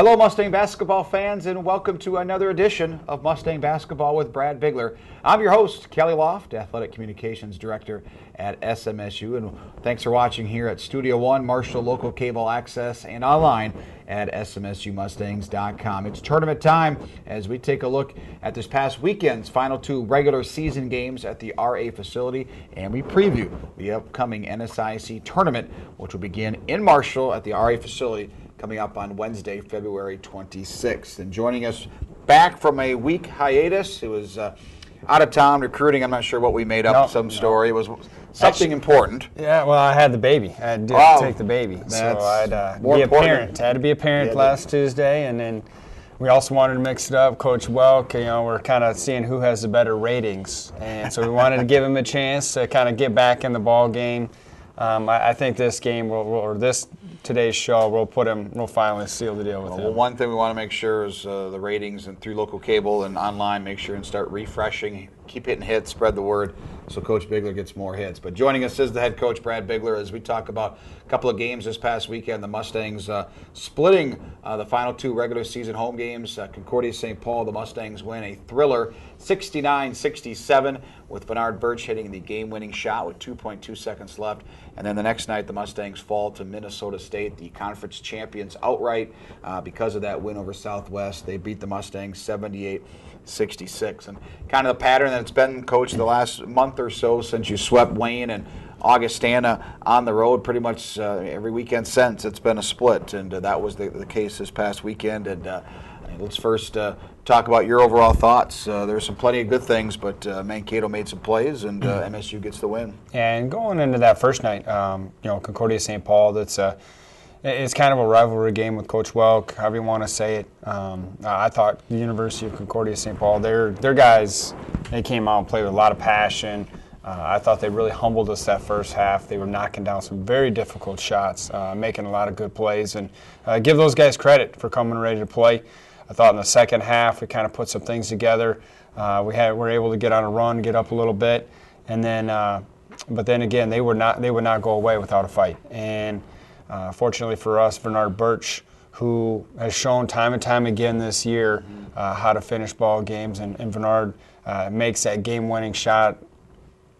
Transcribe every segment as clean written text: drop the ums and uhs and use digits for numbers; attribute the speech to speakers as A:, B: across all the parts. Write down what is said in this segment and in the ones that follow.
A: Hello, Mustang basketball fans, and welcome to another edition of Mustang Basketball with Brad Bigler. I'm your host, Kelly Loft, Athletic Communications Director at SMSU, and thanks for watching here at Studio One, Marshall Local Cable Access, and online at smsumustangs.com. It's tournament time as we take a look at this past weekend's final two regular season games at the RA facility, and we preview the upcoming NSIC tournament, which will begin in Marshall at the RA facility coming up on Wednesday, February 26th. And joining us back from a week hiatus, it was out of town recruiting. I'm not sure what we made up, story. It was something important.
B: Yeah, well, I had the baby. I had to take the baby. So I'd be a parent. I had to be a parent last Tuesday, and then we also wanted to mix it up. Coach Welk, we're kind of seeing who has the better ratings. And so we wanted to give him a chance to kind of get back in the ball game. I think this game today's show, we'll finally seal the deal with him.
A: Well, one thing we want to make sure is the ratings and through local cable and online, make sure and start refreshing, keep hitting hits, spread the word so Coach Bigler gets more hits. But joining us is the head coach, Brad Bigler, as we talk about a couple of games this past weekend. The Mustangs splitting the final two regular season home games. Concordia St. Paul, the Mustangs win a thriller 69-67 with Bernard Birch hitting the game-winning shot with 2.2 seconds left. And then the next night, the Mustangs fall to Minnesota State, the conference champions, outright because of that win over Southwest. They beat the Mustangs 78-66. And kind of the pattern that it's been, Coach, the last month or so since you swept Wayne and Augustana on the road, pretty much every weekend since, it's been a split. And that was the case this past weekend. And let's first talk about your overall thoughts. There's some plenty of good things, but Mankato made some plays, and MSU gets the win.
B: And going into that first night, Concordia St. Paul, it's kind of a rivalry game with Coach Welk, however you want to say it. I thought the University of Concordia St. Paul, their guys, they came out and played with a lot of passion. I thought they really humbled us that first half. They were knocking down some very difficult shots, making a lot of good plays, and give those guys credit for coming ready to play. I thought in the second half we kind of put some things together. We were able to get on a run, get up a little bit, and then, but then again, they would not go away without a fight. And fortunately for us, Bernard Birch, who has shown time and time again this year how to finish ball games, and Bernard makes that game-winning shot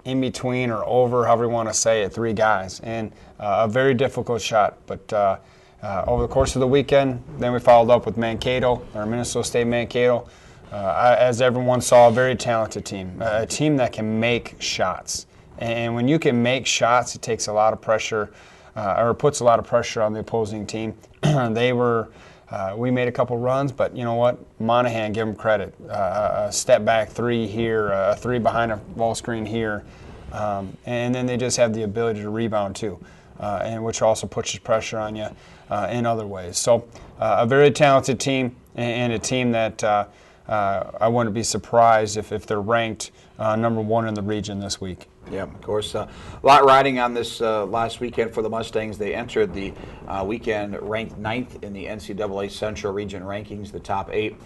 B: in between or over, however you want to say it, three guys, and a very difficult shot, but. Over the course of the weekend, then we followed up with Mankato, or Minnesota State Mankato. As everyone saw, a very talented team, a team that can make shots. And when you can make shots, it takes a lot of pressure, or puts a lot of pressure on the opposing team. We made a couple runs, but you know what? Monahan, give them credit. A step back three here, a three behind a ball screen here, and then they just have the ability to rebound too. And which also puts pressure on you in other ways. So a very talented team, and a team that I wouldn't be surprised if they're ranked number one in the region this week.
A: Yeah, of course. A lot riding on this last weekend for the Mustangs. They entered the weekend ranked 9th in the NCAA Central Region rankings, the top 8.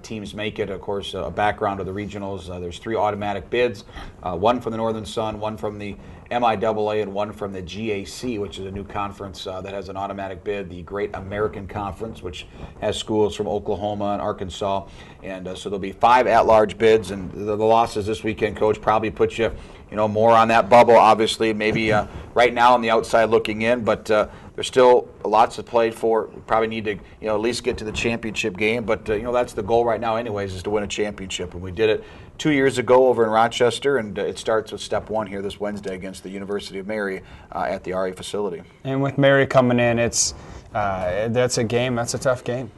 A: Teams make it. Of course, a background of the regionals. There's 3 automatic bids, one from the Northern Sun, one from the MIAA, and one from the GAC, which is a new conference that has an automatic bid, the Great American Conference, which has schools from Oklahoma and Arkansas. And so there'll be 5 at-large bids, and the losses this weekend, Coach, probably puts you more on that bubble, obviously, maybe right now on the outside looking in, but there's still lots to play for. We probably need to, at least get to the championship game, but, that's the goal right now anyways, is to win a championship, and we did it 2 years ago over in Rochester, and it starts with step 1 here this Wednesday against the University of Mary at the RA facility.
B: And with Mary coming in, that's a tough game.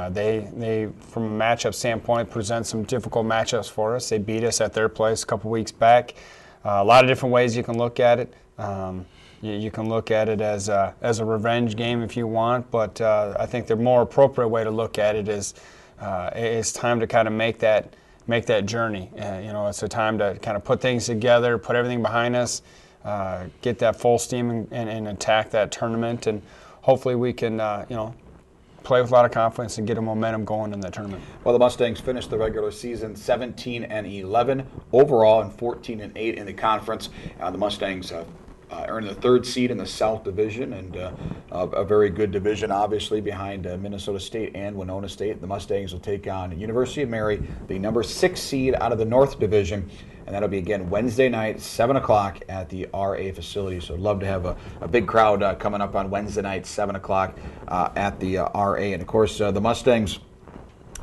B: They from a matchup standpoint, present some difficult matchups for us. They beat us at their place a couple weeks back. A lot of different ways you can look at it. You can look at it as a revenge game if you want, but I think the more appropriate way to look at it is it's time to kind of make that journey. It's a time to kind of put things together, put everything behind us, get that full steam and attack that tournament, and hopefully we can play with a lot of confidence and get a momentum going in that tournament.
A: Well, the Mustangs finished the regular season 17-11 overall and 14-8 in the conference. The Mustangs earned the 3rd seed in the South Division, and a very good division, obviously, behind Minnesota State and Winona State. The Mustangs will take on University of Mary, the number 6 seed out of the North Division, and that'll be again Wednesday night, 7 o'clock at the RA facility. So I'd love to have a big crowd coming up on Wednesday night, 7 o'clock at the RA. And of course, the Mustangs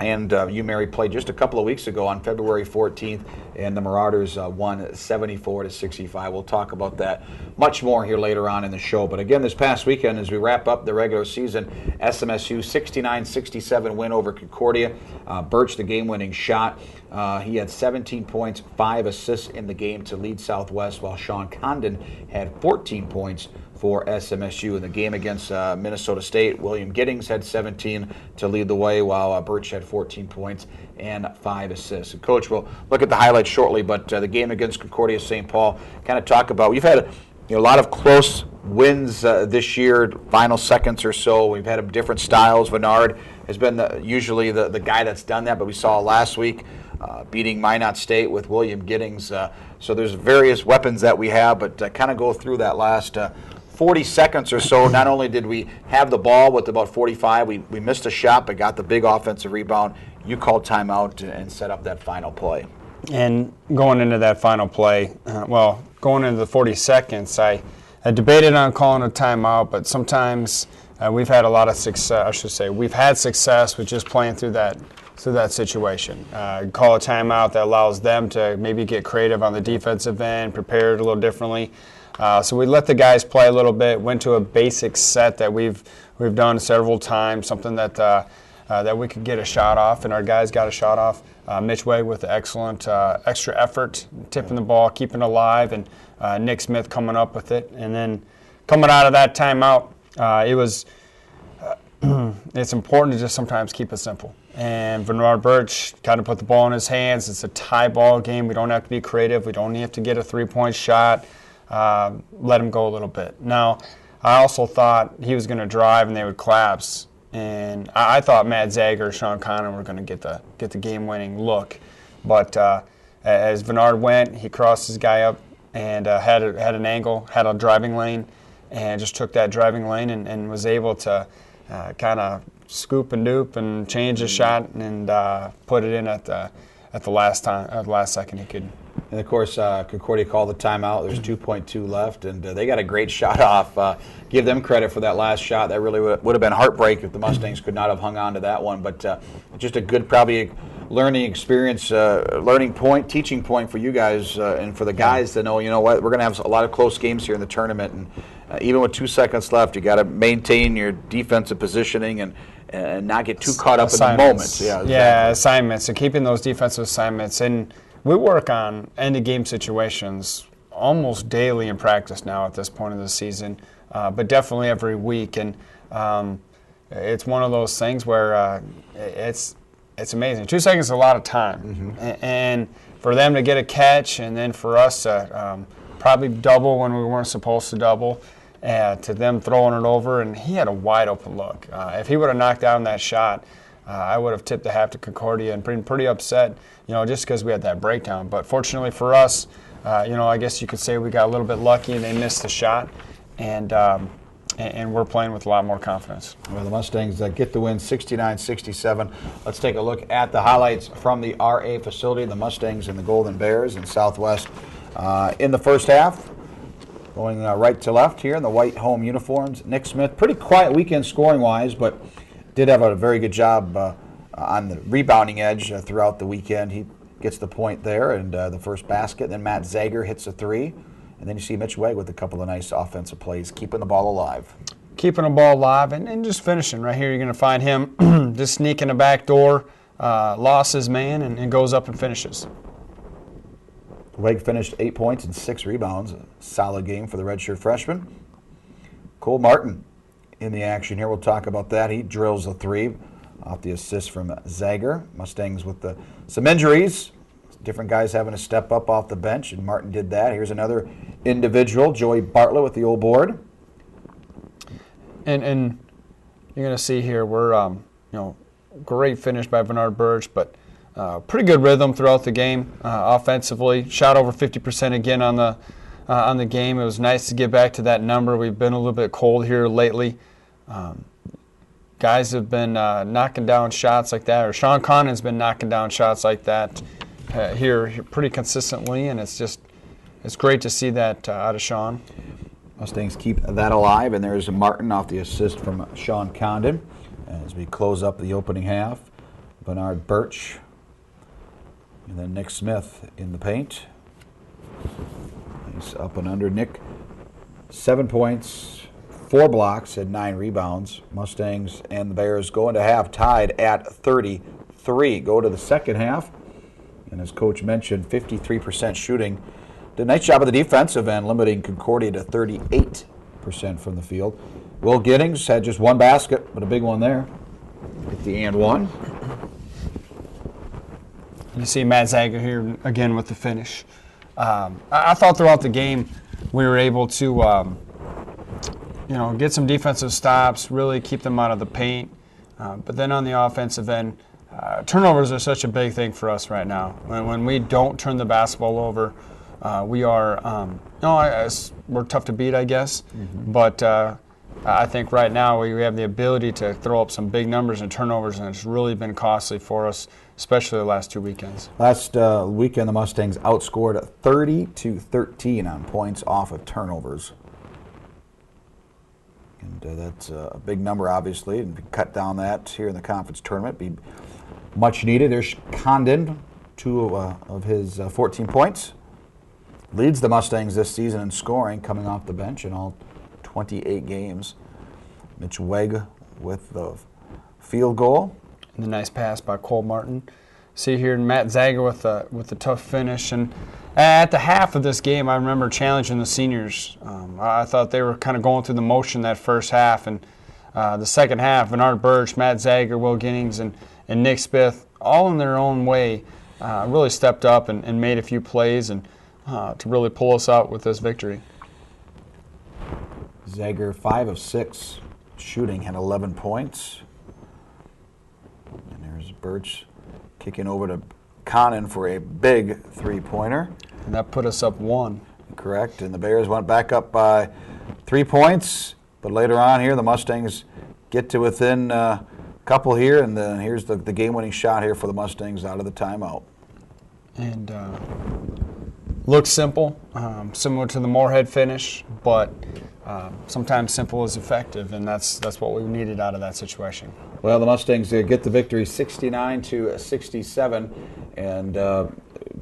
A: and UMary played just a couple of weeks ago on February 14th, and the Marauders won 74-65. We'll talk about that much more here later on in the show. But again, this past weekend, as we wrap up the regular season, SMSU 69-67 win over Concordia. Birch, the game-winning shot. He had 17 points, 5 assists in the game to lead Southwest, while Sean Condon had 14 points for SMSU. In the game against Minnesota State, William Giddings had 17 to lead the way, while Birch had 14 points and 5 assists. And Coach, we'll look at the highlights shortly, but the game against Concordia St. Paul, kind of talk about, we've had a lot of close wins this year, final seconds or so. We've had different styles. Vennard has been usually the guy that's done that, but we saw last week beating Minot State with William Giddings. So there's various weapons that we have, but kind of go through that last 40 seconds or so. Not only did we have the ball with about 45, we missed a shot, but got the big offensive rebound. You called timeout and set up that final play.
B: And going into that final play, going into the 40 seconds, I debated on calling a timeout, but sometimes we've had a lot of success. I should say we've had success with just playing through that situation. Call a timeout that allows them to maybe get creative on the defensive end, prepare it a little differently. So we let the guys play a little bit. Went to a basic set that we've done several times, something that that we could get a shot off, and our guys got a shot off. Mitch Wade with excellent extra effort, tipping the ball, keeping it alive, and Nick Smith coming up with it. And then coming out of that timeout, it's important to just sometimes keep it simple. And Vennard Birch kind of put the ball in his hands. It's a tie ball game. We don't have to be creative. We don't have to get a 3-point shot. Let him go a little bit. Now, I also thought he was going to drive and they would collapse. And I thought Matt Zager, Sean Connon were going to get the game-winning look. But as Vennard went, he crossed his guy up and had an angle, had a driving lane, and just took that driving lane and was able to kind of scoop and dupe and change the shot and put it in at the last second he could.
A: And of course, Concordia called the timeout. There's 2.2 left, and they got a great shot off. Give them credit for that last shot. That really would have been heartbreak if the Mustangs could not have hung on to that one. But just a good, probably learning experience, learning point, teaching point for you guys and for the guys to know, you know what, we're going to have a lot of close games here in the tournament. And even with 2 seconds left, you got to maintain your defensive positioning and not get too caught up in the moment.
B: Yeah, exactly. Yeah, assignments. So keeping those defensive assignments. And we work on end-of-game situations almost daily in practice now at this point of the season, but definitely every week. And it's one of those things where it's amazing. 2 seconds is a lot of time. Mm-hmm. And for them to get a catch and then for us to probably double when we weren't supposed to double, to them throwing it over, and he had a wide-open look. If he would have knocked down that shot, I would have tipped the hat to Concordia and been pretty upset, just because we had that breakdown. But fortunately for us, I guess you could say we got a little bit lucky and they missed the shot, and we're playing with a lot more confidence.
A: Well, the Mustangs get the win 69-67. Let's take a look at the highlights from the RA facility, the Mustangs and the Golden Bears in Southwest. In the first half, going right to left here in the white home uniforms, Nick Smith, pretty quiet weekend scoring-wise, but did have a very good job on the rebounding edge throughout the weekend. He gets the point there and the first basket. Then Matt Zager hits a 3. And then you see Mitch Wegg with a couple of nice offensive plays, keeping the ball alive.
B: Keeping the ball alive and just finishing. Right here you're going to find him just sneaking the back door, lost his man, and goes up and finishes.
A: Wegg finished 8 points and 6 rebounds. A solid game for the redshirt freshman. Cole Martin in the action here. We'll talk about that. He drills a 3 off the assist from Zager. Mustangs with some injuries. Different guys having to step up off the bench, and Martin did that. Here's another individual, Joey Bartlett with the old board.
B: And you're going to see here we're great finish by Vennard Birch, but pretty good rhythm throughout the game offensively. Shot over 50% again on on the game. It was nice to get back to that number. We've been a little bit cold here lately. Guys have been knocking down shots like that, or Sean Connon's been knocking down shots like that here pretty consistently, and it's great to see that out of Sean.
A: Mustangs keep that alive, and there's Martin off the assist from Sean Condon as we close up the opening half. Bernard Birch, and then Nick Smith in the paint. He's up and under. Nick, 7 points, 4 blocks, and 9 rebounds. Mustangs and the Bears go into half tied at 33. Go to the second half, and as Coach mentioned, 53% shooting. Did a nice job of the defensive end, limiting Concordia to 38% from the field. Will Giddings had just 1 basket, but a big one there. Get the and one.
B: You see Matt Zager here again with the finish. I thought throughout the game we were able to get some defensive stops, really keep them out of the paint. But then on the offensive end, turnovers are such a big thing for us right now. When we don't turn the basketball over, we are we're tough to beat, I guess. Mm-hmm. But I think right now we have the ability to throw up some big numbers and turnovers, and it's really been costly for us, especially the last 2 weekends.
A: Last weekend, the Mustangs outscored 30-13 on points off of turnovers. And that's a big number, obviously, and we can cut down that here in the conference tournament. Be much needed. There's Condon, 2 of his 14 points. Leads the Mustangs this season in scoring, coming off the bench in all 28 games. Mitch Weg with the field goal.
B: And the nice pass by Cole Martin. See here Matt Zager with the tough finish. And at the half of this game, I remember challenging the seniors. I thought they were kind of going through the motion that first half. And the second half, Bernard Birch, Matt Zager, Will Giddings, and Nick Smith, all in their own way, really stepped up and made a few plays and to really pull us out with this victory.
A: Zager, 5 of 6 shooting, had 11 points. And there's Birch kicking over to Connon for a big 3-pointer.
B: And that put us up 1.
A: Correct, and the Bears went back up by 3 points. But later on here, the Mustangs get to within a couple here, and then here's the game-winning shot here for the Mustangs out of the timeout.
B: And looks simple, similar to the Moorhead finish, but sometimes simple is effective, and that's what we needed out of that situation.
A: Well, the Mustangs get the victory 69-67 and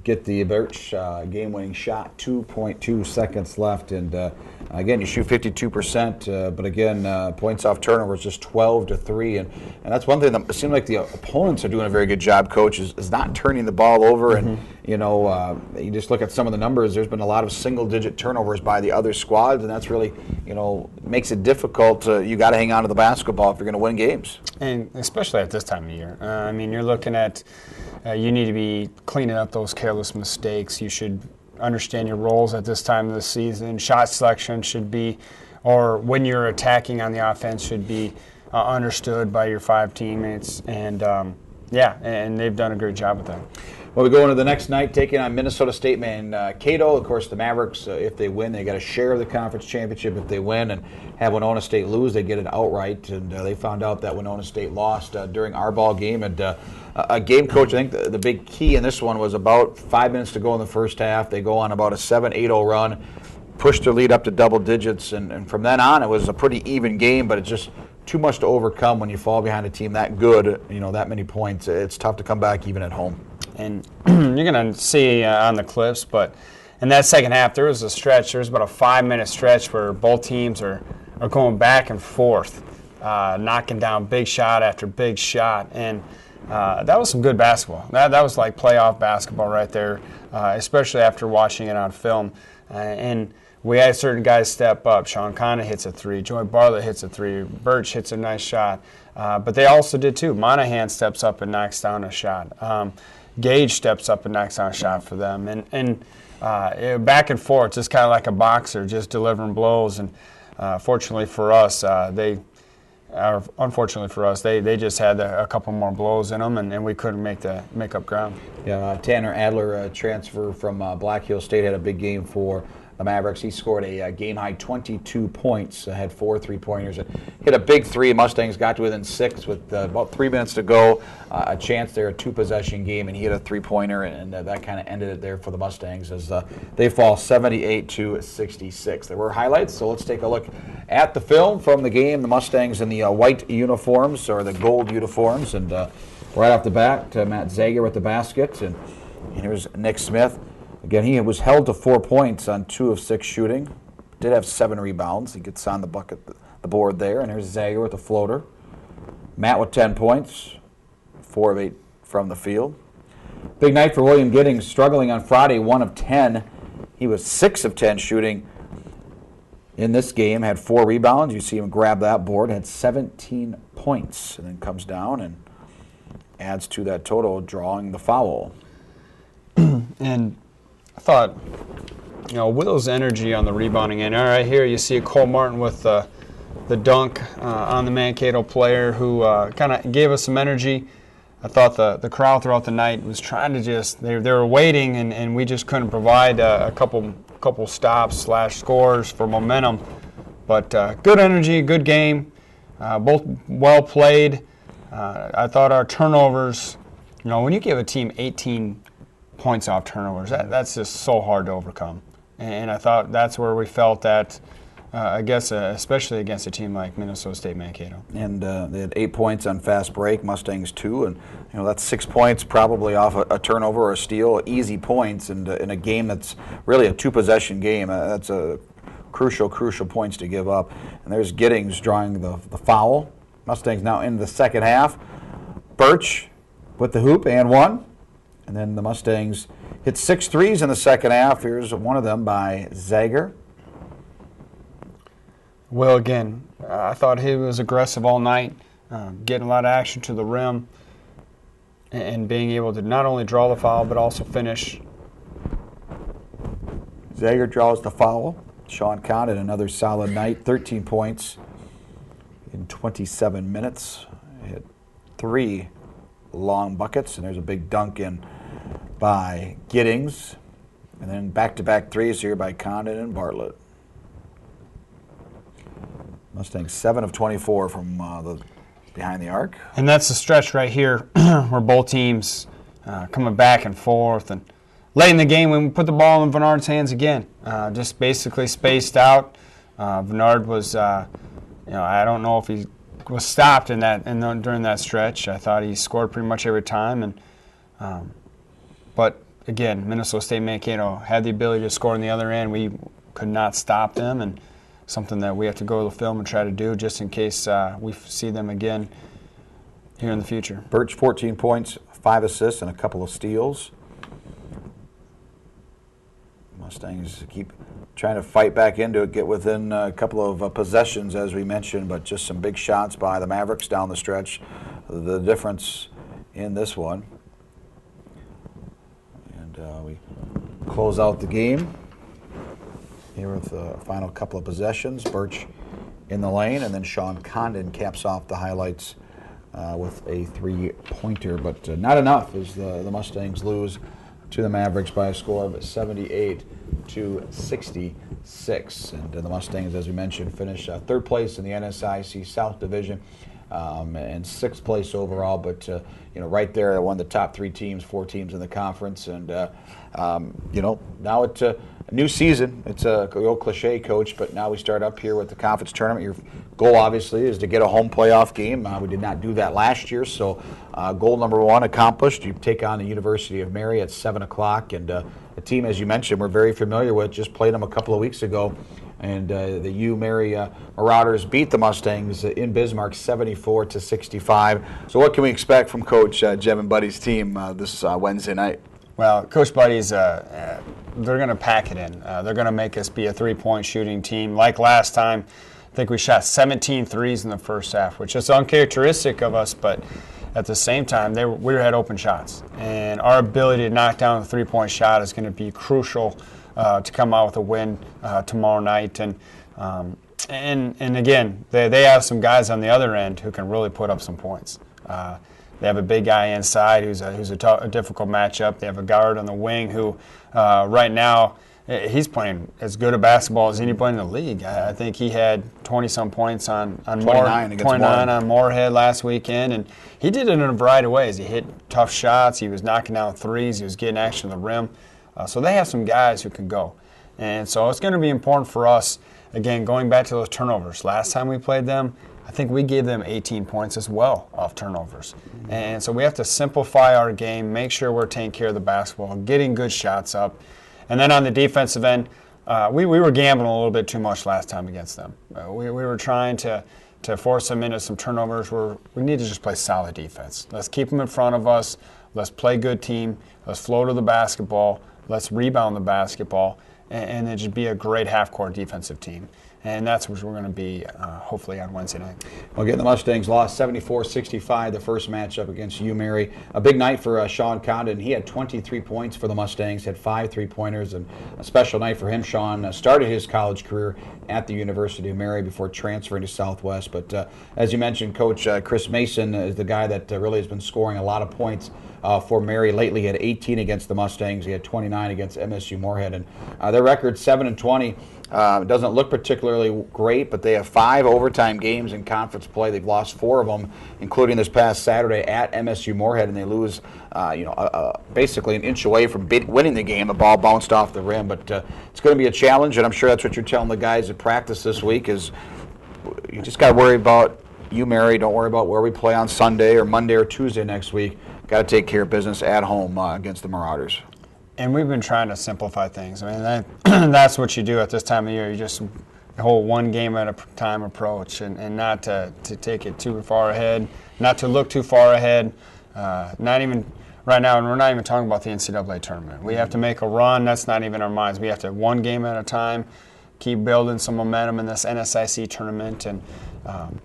A: get the Birch game-winning shot, 2.2 seconds left. And again, you shoot 52%, but again, points off turnovers just 12-3. And that's one thing that it seemed like the opponents are doing a very good job, Coach, is not turning the ball over. Mm-hmm. And, you just look at some of the numbers, there's been a lot of single-digit turnovers by the other squads, and that's really, makes it difficult. You got to hang on to the basketball if you're going to win games.
B: And especially at this time of year. You're looking at you need to be cleaning up those careless mistakes. You should understand your roles at this time of the season. Shot selection should be, or when you're attacking on the offense, should be understood by your 5 teammates. And, and they've done a great job with that.
A: Well, we go into the next night, taking on Minnesota State Mankato. Of course, the Mavericks, if they win, they got a share of the conference championship. If they win and have Winona State lose, they get it outright. And they found out that Winona State lost during our ball game. And a game coach, I think the big key in this one was about 5 minutes to go in the first half. They go on about a 7-8-0 run, push their lead up to double digits. And from then on, it was a pretty even game, but it's just too much to overcome when you fall behind a team that good, that many points. It's tough to come back even at home.
B: And you're going to see on the clips, but in that second half, there was about a 5-minute stretch where both teams are going back and forth, knocking down big shot after big shot. And that was some good basketball. That was like playoff basketball right there, especially after watching it on film. And we had certain guys step up. Sean Connon hits a 3. Joy Bartlett hits a 3. Birch hits a nice shot. But they also did too. Monahan steps up and knocks down a shot. Gage steps up and knocks down a shot for them. And back and forth, just kind of like a boxer, just delivering blows. And unfortunately for us, they just had a couple more blows in them, and we couldn't make up ground.
A: Yeah, Tanner Adler, transfer from Black Hill State, had a big game for the Mavericks. He scored a game-high 22 points, had 4 3-pointers, hit a big three. Mustangs got to within 6 with about 3 minutes to go. A chance there, a 2-possession game, and he hit a 3-pointer, and that kind of ended it there for the Mustangs as they fall 78-66. There were highlights, so let's take a look at the film from the game. The Mustangs in the white uniforms, or the gold uniforms, and right off the bat, Matt Zager with the basket, and here's Nick Smith. Again, he was held to 4 points on 2 of 6 shooting. Did have 7 rebounds. He gets on the board there, and here's Zager with the floater. Matt with 10 points, 4 of 8 from the field. Big night for William Giddings, struggling on Friday, 1 of 10. He was 6 of 10 shooting in this game, had 4 rebounds. You see him grab that board, had 17 points, and then comes down and adds to that total, drawing the foul.
B: And I thought, Will's energy on the rebounding end. All right, here you see Cole Martin with the dunk on the Mankato player who kind of gave us some energy. I thought the crowd throughout the night was trying to just, they were waiting, and we just couldn't provide a couple stops / scores for momentum. But good energy, good game, both well played. I thought our turnovers, when you give a team 18 points off turnovers, that's just so hard to overcome. And I thought that's where we felt that, especially against a team like Minnesota State Mankato. And
A: they had 8 points on fast break, Mustangs 2, and that's 6 points probably off a turnover or a steal, easy points, and in a game that's really a 2-possession game. That's a crucial points to give up. And there's Giddings drawing the foul. Mustangs now into the second half. Birch with the hoop and 1. And then the Mustangs hit 6 threes in the second half. Here's one of them by Zager.
B: Well, again, I thought he was aggressive all night, getting a lot of action to the rim, and being able to not only draw the foul but also finish.
A: Zager draws the foul. Sean Condon, another solid night, 13 points in 27 minutes. Hit 3 long buckets, and there's a big dunk in by Giddings. And then back-to-back threes here by Condon and Bartlett. Mustangs 7 of 24 from behind the arc.
B: And that's the stretch right here where both teams coming back and forth. And late in the game, when we put the ball in Bernard's hands again, just basically spaced out. Bernard was, I don't know if he was stopped during that stretch. I thought he scored pretty much every time. But again, Minnesota State Mankato had the ability to score on the other end. We could not stop them, and something that we have to go to the film and try to do just in case we see them again here in the future.
A: Birch, 14 points, 5 assists, and a couple of steals. Mustangs keep trying to fight back into it, get within a couple of possessions, as we mentioned, but just some big shots by the Mavericks down the stretch. The difference in this one. And we close out the game here with the final couple of possessions. Birch in the lane, and then Sean Condon caps off the highlights with a 3-pointer, but not enough as the Mustangs lose to the Mavericks by a score of 78-66. And the Mustangs, as we mentioned, finish 3rd place in the NSIC South Division and 6th place overall. But right there, one of the top 3 teams, 4 teams in the conference. And now it's a new season. It's a old cliche, Coach, but now we start up here with the conference tournament. Your goal, obviously, is to get a home playoff game. We did not do that last year, so goal number 1 accomplished. You take on the University of Mary at 7 o'clock, and a team, as you mentioned, we're very familiar with. Just played them a couple of weeks ago, and the U-Mary Marauders beat the Mustangs in Bismarck 74-65. So what can we expect from Coach Jim and Buddy's team this Wednesday night?
B: Well, Coach Buddy's, they're going to pack it in. They're going to make us be a 3-point shooting team. Like last time, I think we shot 17 threes in the first half, which is uncharacteristic of us, but at the same time, we had open shots. And our ability to knock down the 3-point shot is going to be crucial to come out with a win tomorrow night. And again, they have some guys on the other end who can really put up some points. They have a big guy inside who's a difficult matchup. They have a guard on the wing who right now he's playing as good a basketball as anybody in the league. I think he had 20-some points on 29 on Moorhead last weekend, and he did it in a variety of ways. He hit tough shots. He was knocking down threes. He was getting action to the rim. So they have some guys who can go. And so it's going to be important for us, again, going back to those turnovers. Last time we played them, I think we gave them 18 points as well off turnovers. And so we have to simplify our game, make sure we're taking care of the basketball, getting good shots up. And then on the defensive end, we were gambling a little bit too much last time against them. We were trying to force them into some turnovers where we need to just play solid defense. Let's keep them in front of us. Let's play good team. Let's flow to the basketball. Let's rebound the basketball. And then just be a great half-court defensive team. And that's what we're going to be, hopefully, on Wednesday night.
A: Well, again, the Mustangs lost 74-65 the first matchup against UMary. A big night for Sean Condon. He had 23 points for the Mustangs, had 5 three-pointers, and a special night for him. Sean started his college career at the University of Mary before transferring to Southwest. But as you mentioned, Coach Chris Mason is the guy that really has been scoring a lot of points for Mary lately. He had 18 against the Mustangs. He had 29 against MSU Moorhead. And their record 7-20. It doesn't look particularly great, but they have 5 overtime games in conference play. They've lost 4 of them, including this past Saturday at MSU Moorhead, and they lose, basically an inch away from winning the game. The ball bounced off the rim, but it's going to be a challenge, and I'm sure that's what you're telling the guys at practice this week is you just got to worry about UMary. Don't worry about where we play on Sunday or Monday or Tuesday next week. Got to take care of business at home against the Marauders.
B: And we've been trying to simplify things. I mean, that's what you do at this time of year. You just hold one game at a time approach and not to take it too far ahead, not to look too far ahead, not even right now, and we're not even talking about the NCAA tournament. We have to make a run. That's not even our minds. We have to one game at a time, keep building some momentum in this NSIC tournament. And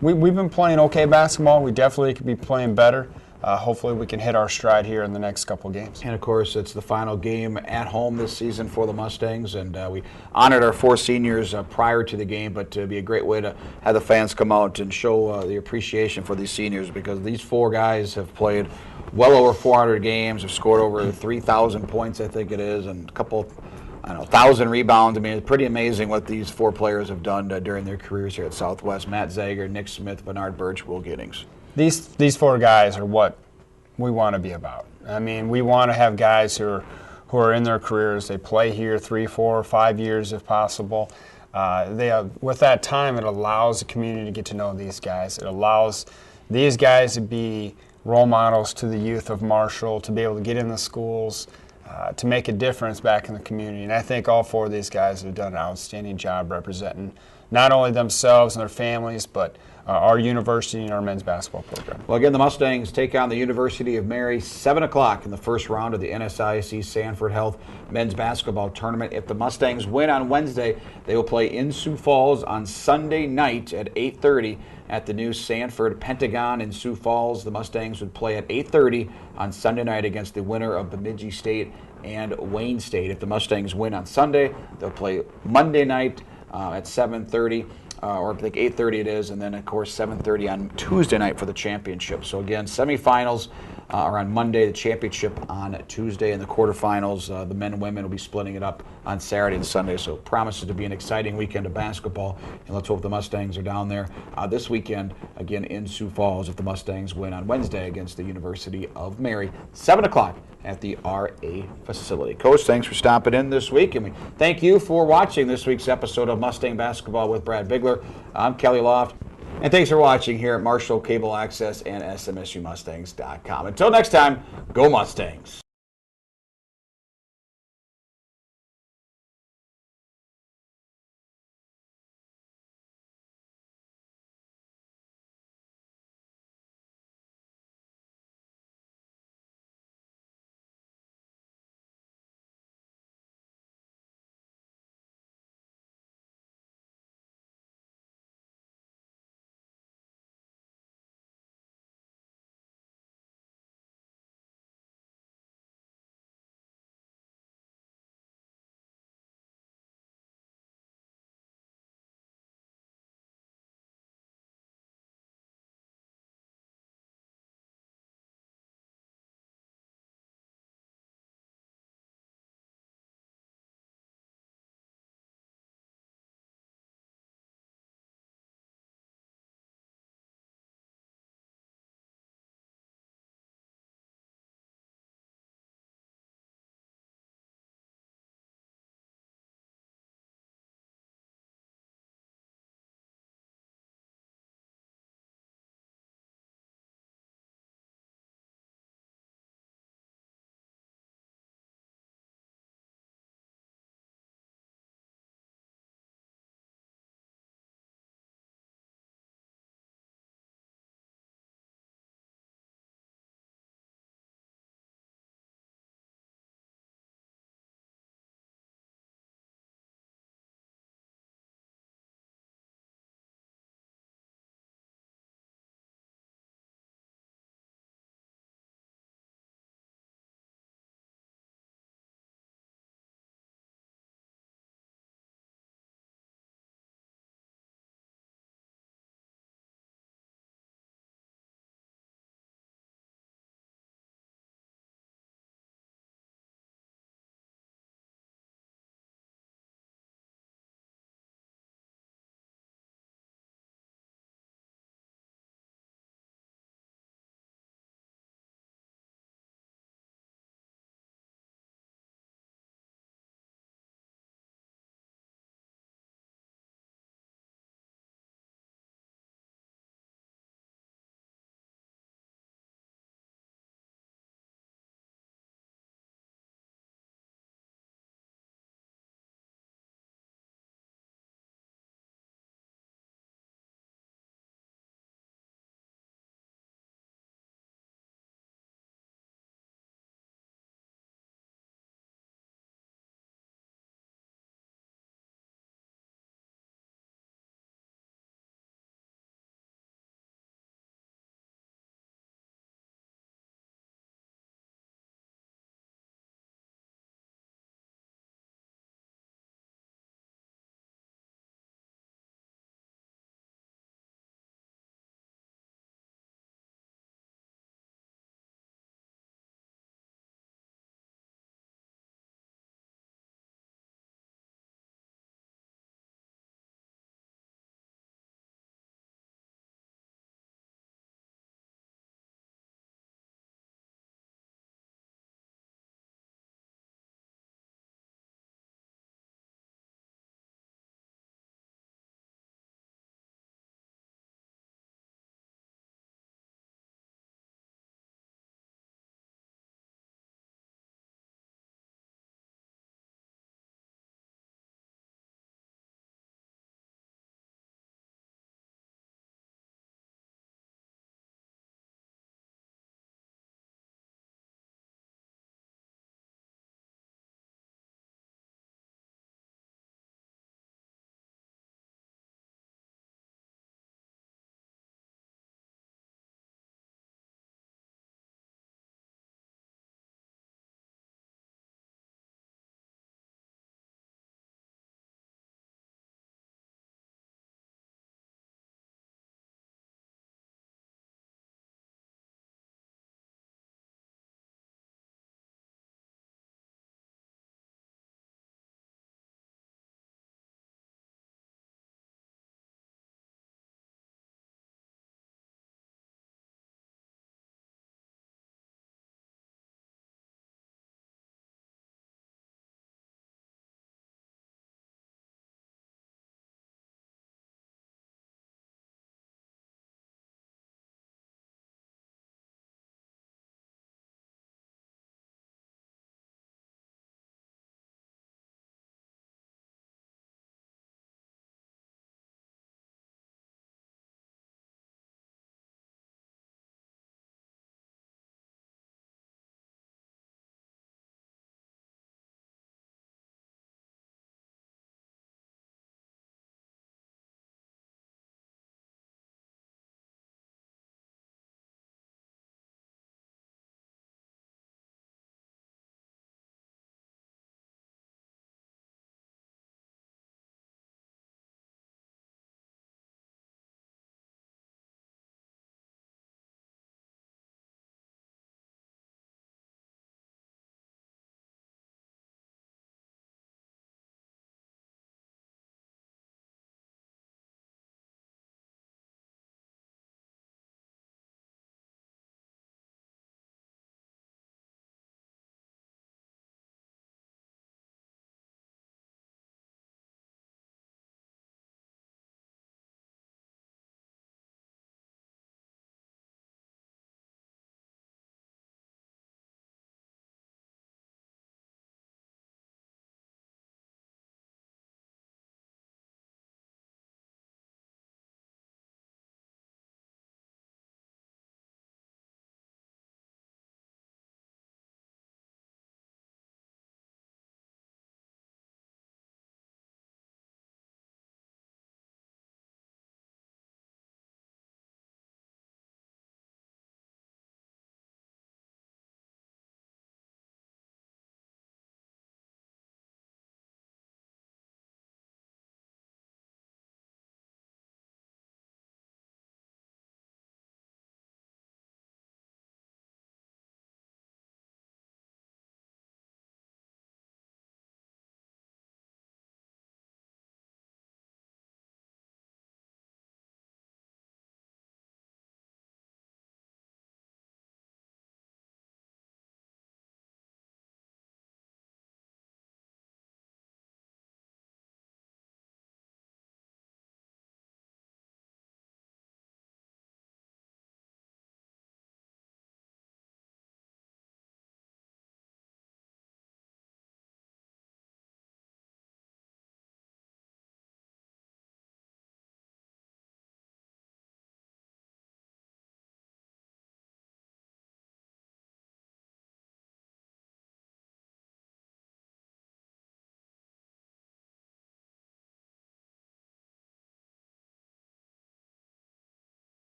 B: we've been playing okay basketball. We definitely could be playing better. Hopefully we can hit our stride here in the next couple games.
A: And, of course, it's the final game at home this season for the Mustangs, and we honored our 4 seniors prior to the game, but it'd be a great way to have the fans come out and show the appreciation for these seniors because these 4 guys have played well over 400 games, have scored over 3,000 points, I think it is, and a couple 1,000 rebounds. I mean, it's pretty amazing what these 4 players have done during their careers here at Southwest. Matt Zager, Nick Smith, Bernard Birch, Will Giddings.
B: These 4 guys are what we want to be about. I mean, we want to have guys who are in their careers. They play here 3, 4, 5 years if possible. With that time, it allows the community to get to know these guys. It allows these guys to be role models to the youth of Marshall, to be able to get in the schools, to make a difference back in the community. And I think all 4 of these guys have done an outstanding job representing not only themselves and their families, but our university and our men's basketball program.
A: Well, again, the Mustangs take on the University of Mary 7 o'clock in the first round of the NSIC Sanford Health men's basketball tournament. If the Mustangs win on Wednesday, they will play in Sioux Falls on Sunday night at 8:30 at the new Sanford Pentagon in Sioux Falls. The Mustangs would play at 8:30 on Sunday night against the winner of Bemidji State and Wayne State. If the Mustangs win on Sunday, they'll play Monday night at 7:30. Or I think 8:30 it is, and then, of course, 7:30 on Tuesday night for the championship. So, again, semifinals are on Monday, the championship on Tuesday, and the quarterfinals, the men and women will be splitting it up on Saturday and Sunday. So it promises to be an exciting weekend of basketball, and let's hope the Mustangs are down there this weekend, again, in Sioux Falls, if the Mustangs win on Wednesday against the University of Mary, 7 o'clock at the RA facility. Coach, thanks for stopping in this week, and we thank you for watching this week's episode of Mustang Basketball with Brad Bigler. I'm Kelly Loft, and thanks for watching here at Marshall Cable Access and SMSUMustangs.com. Until next time, go Mustangs!